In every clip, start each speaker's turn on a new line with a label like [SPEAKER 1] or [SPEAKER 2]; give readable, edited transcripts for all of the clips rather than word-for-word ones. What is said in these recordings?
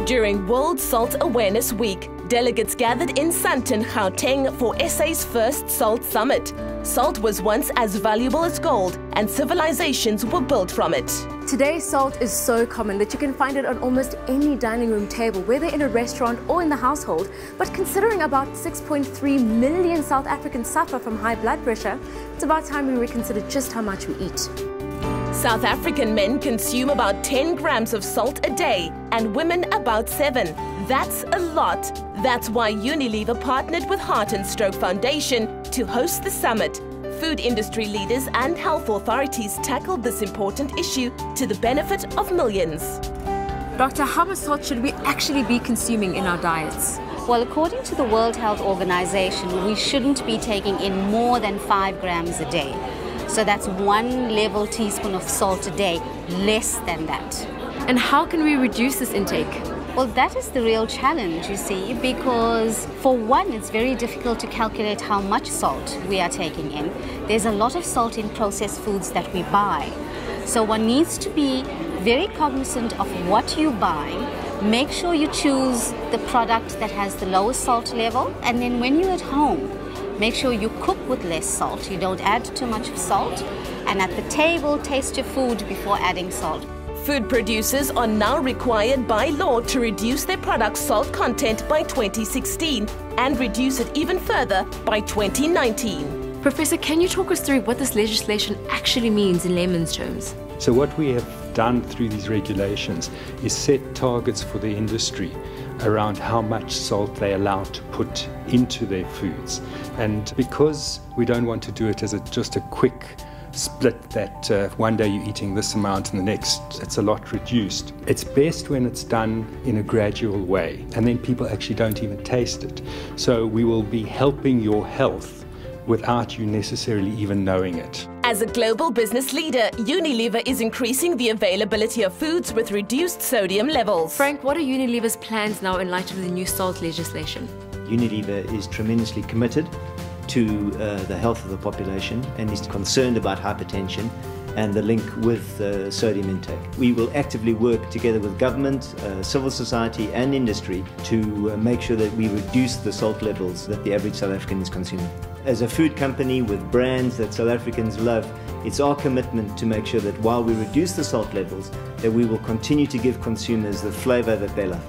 [SPEAKER 1] During World Salt Awareness Week, delegates gathered in Sandton, Gauteng for SA's first Salt Summit. Salt was once as valuable as gold, and civilizations were built from it.
[SPEAKER 2] Today, salt is so common that you can find it on almost any dining room table, whether in a restaurant or in the household. But considering about 6.3 million South Africans suffer from high blood pressure, it's about time we reconsider just how much we eat.
[SPEAKER 1] South African men consume about 10 grams of salt a day and women about 7. That's a lot. That's why Unilever partnered with Heart and Stroke Foundation to host the summit. Food industry leaders and health authorities tackled this important issue to the benefit of millions.
[SPEAKER 2] Doctor, how much salt should we actually be consuming in our diets?
[SPEAKER 3] Well, according to the World Health Organization, we shouldn't be taking in more than 5 grams a day. So that's 1 level teaspoon of salt a day, less than that.
[SPEAKER 2] And how can we reduce this intake?
[SPEAKER 3] Well, that is the real challenge, you see, because for one, it's very difficult to calculate how much salt we are taking in. There's a lot of salt in processed foods that we buy. So one needs to be very cognizant of what you buy. Make sure you choose the product that has the lowest salt level, and then when you're at home, make sure you cook with less salt. You don't add too much of salt. And at the table, taste your food before adding salt.
[SPEAKER 1] Food producers are now required by law to reduce their product's salt content by 2016 and reduce it even further by 2019.
[SPEAKER 2] Professor, can you talk us through what this legislation actually means in layman's terms?
[SPEAKER 4] So what we have done through these regulations is set targets for the industry around how much salt they're allowed to put into their foods. And because we don't want to do it as just a quick split that one day you're eating this amount and the next it's a lot reduced. It's best when it's done in a gradual way and then people actually don't even taste it. So we will be helping your health without you necessarily even knowing it.
[SPEAKER 1] As a global business leader, Unilever is increasing the availability of foods with reduced sodium levels.
[SPEAKER 2] Frank, what are Unilever's plans now in light of the new salt legislation?
[SPEAKER 5] Unilever is tremendously committed to the health of the population and is concerned about hypertension and the link with sodium intake. We will actively work together with government, civil society and industry to make sure that we reduce the salt levels that the average South African is consuming. As a food company with brands that South Africans love, it's our commitment to make sure that while we reduce the salt levels, that we will continue to give consumers the flavour that they love.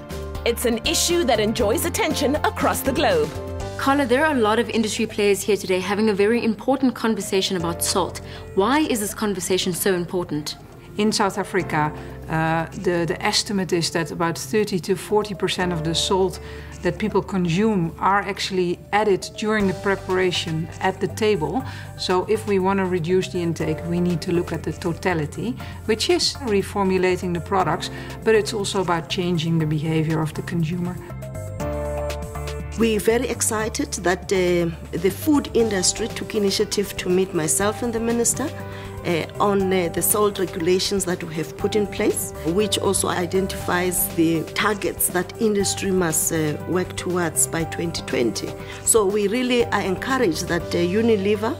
[SPEAKER 1] It's an issue that enjoys attention across the globe.
[SPEAKER 2] Carla, there are a lot of industry players here today having a very important conversation about salt. Why is this conversation so important?
[SPEAKER 6] In South Africa, the estimate is that about 30 to 40% of the salt that people consume are actually added during the preparation at the table. So if we want to reduce the intake, we need to look at the totality, which is reformulating the products, but it's also about changing the behavior of the consumer.
[SPEAKER 7] We're very excited that the food industry took initiative to meet myself and the minister on the salt regulations that we have put in place, which also identifies the targets that industry must work towards by 2020. So we really are encouraged that Unilever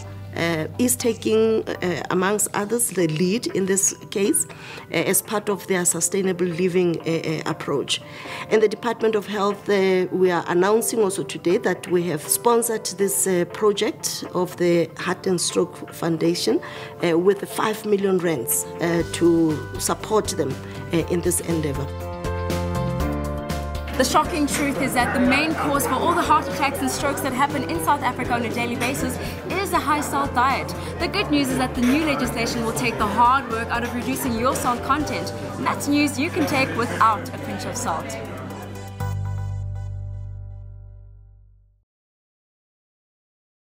[SPEAKER 7] is taking, amongst others, the lead in this case as part of their sustainable living approach. And the Department of Health, we are announcing also today that we have sponsored this project of the Heart and Stroke Foundation with 5 million rands to support them in this endeavor.
[SPEAKER 2] The shocking truth is that the main cause for all the heart attacks and strokes that happen in South Africa on a daily basis is a high salt diet. The good news is that the new legislation will take the hard work out of reducing your salt content. And that's news you can take without a pinch of salt.